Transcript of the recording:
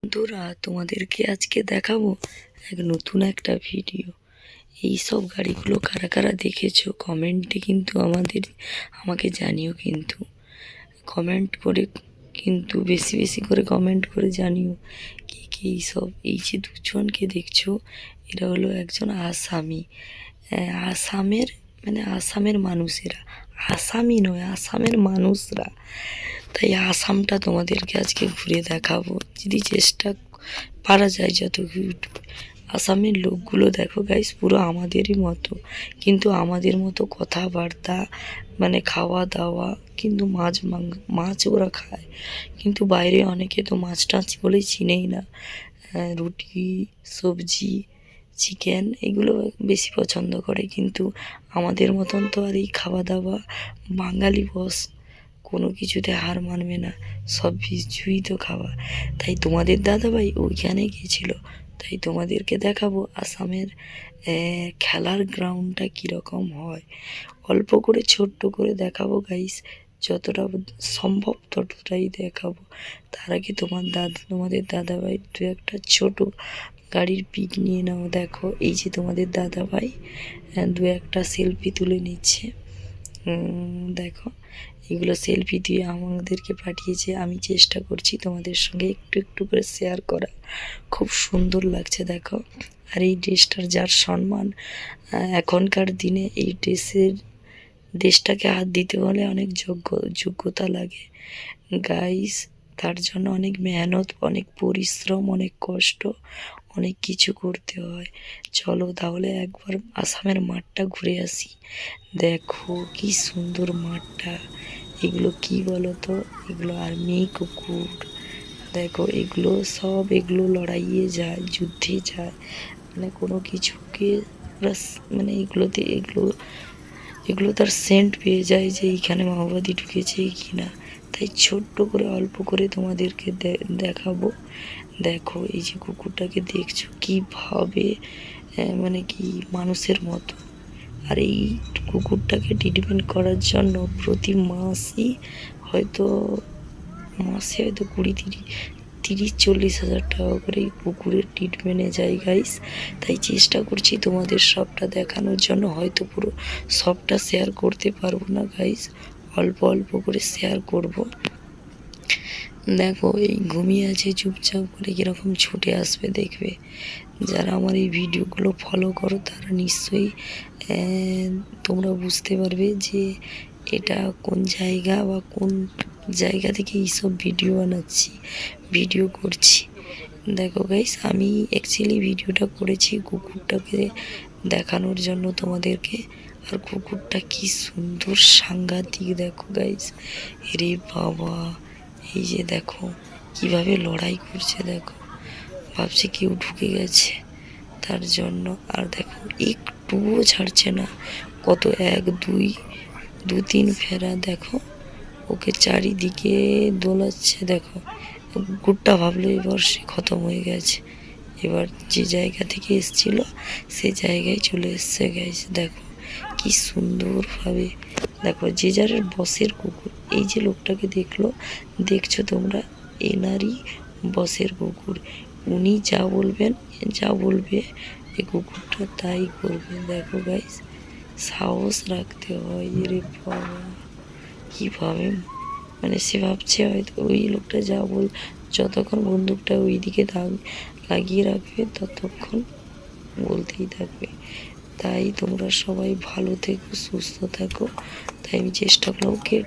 বন্ধুরা, তোমাদেরকে আজকে দেখাবো এক নতুন একটা ভিডিও। এই সব গাড়িগুলো কারা কারা দেখেছো কমেন্টে কিন্তু আমাকে জানিও, কিন্তু কমেন্ট করে, কিন্তু বেশি বেশি করে কমেন্ট করে জানিও কি কি এইসব। এই যে দুজনকে দেখছো, এরা হলো একজন আসামি। আসামের আসামের মানুষেরা, আসামি নয়, আসামের মানুষরা। তাই আসামটা তোমাদেরকে আজকে ঘুরে দেখাবো, যদি চেষ্টা পারা যায় যতটুকু। আসামের লোকগুলো দেখো গাইস, পুরো আমাদেরই মতো, কিন্তু আমাদের মতো কথাবার্তা, খাওয়া দাওয়া, কিন্তু মাছ ওরা খায়, কিন্তু বাইরে অনেকে তো মাছ টাছ বলেই চিনেই না। রুটি, সবজি, চিকেন এগুলো বেশি পছন্দ করে, কিন্তু আমাদের মতন তো আর এই খাওয়া দাওয়া, বাঙালি বস কোনো কিছুতে হার মানবে না, সব কিছুই তো খাওয়া। তাই তোমাদের দাদাভাই ওইখানে গিয়েছিল, তাই তোমাদেরকে দেখাবো আসামের খেলার গ্রাউন্ডটা কীরকম হয়। অল্প করে ছোট্ট করে দেখাবো গাইস, যতটা সম্ভব ততটাই দেখাবো। তার আগে তোমাদের দাদাভাই দু একটা ছোট গাড়ির পিক নিয়ে নাও। দেখো এই যে তোমাদের দাদাভাই দু একটা সেলফি তুলে নিচ্ছে। দেখো এগুলো সেলফি দিয়ে আমাদেরকে পাঠিয়েছে, আমি চেষ্টা করছি তোমাদের সঙ্গে একটু একটু করে শেয়ার করা। খুব সুন্দর লাগছে দেখো। আর এই ড্রেসটার যার সম্মান, এখনকার দিনে এই দেশটাকে হাত দিতে হলে অনেক যোগ্যতা লাগে গাইস। তার জন্য অনেক মেহনত, অনেক পরিশ্রম, অনেক কষ্ট, অনেক কিছু করতে হয়। চলো তাহলে একবার আসামের মাঠটা ঘুরে আসি। দেখো কি সুন্দর মাঠটা। এগুলো কি বলো তো, এগুলো আর্মি কুকুর। দেখো এগুলো লড়াইয়ে যায়, যুদ্ধে যায়, কোনো কিছুকে ওরা এগুলো তার সেন্ট পেয়ে যায় যে এইখানে মাওবাদী ঢুকেছে কি না। তাই ছোট্ট করে অল্প করে তোমাদেরকে দেখাবো। দেখো এই যে কুকুরটাকে দেখছো কীভাবে, কি মানুষের মতো। আর এই কুকুরটাকে ট্রিটমেন্ট করার জন্য প্রতি মাসে হয়তো 30-40 হাজার টাকা করে এই কুকুরের ট্রিটমেন্টে যায় গাইস। তাই চেষ্টা করছি তোমাদের সবটা দেখানোর জন্য, হয়তো পুরো সবটা শেয়ার করতে পারবো না গাইস, অল্প অল্প করে শেয়ার করব। দেখো এই ঘুমিয়ে আছে চুপচাপ করে, কীরকম ছুটে আসবে দেখবে। যারা আমার এই ভিডিওগুলো ফলো করো তারা নিশ্চয়ই তোমরা বুঝতে পারবে যে এটা কোন জায়গা বা কোন জায়গা থেকে এইসব ভিডিও করছি। দেখো গাইস, আমি অ্যাকচুয়ালি ভিডিওটা করেছি কুকুরটাকে দেখানোর জন্য তোমাদেরকে। আর কুকুরটা কি সুন্দর, সাংঘাতিক। দেখো গাইস, রে বাবা, এই যে দেখো কিভাবে লড়াই করছে। দেখো ভাবছে কেউ ঢুকে গেছে তার জন্য। আর দেখো একটুও ছাড়ছে না, কত 1-2-3 ফেরা। দেখো ওকে চারিদিকে দোলাচ্ছে। দেখো কুকুরটা ভাবলো এবার সে খতম হয়ে গেছে, এবার যে জায়গা থেকে এসছিল সে জায়গায় চলে এসছে গাইস। দেখো কি সুন্দরভাবে। দেখো যে যার বসের কুকুর, এই যে লোকটাকে দেখছো তোমরা, এনারই বসের কুকুর। উনি যা বলবে এই কুকুরটা তাই করবে। দেখো গাইস, সাহস রাখতে হয় রে বাবা। কীভাবে সে ভাবছে হয়তো ওই লোকটা যতক্ষণ বন্দুকটা ওই দিকে লাগিয়ে রাখবে ততক্ষণ বলতেই থাকবে। তাই তোমরা সবাই ভালো থেকো, সুস্থ থাকো। তাই আমি চেষ্টা করলাম ওকে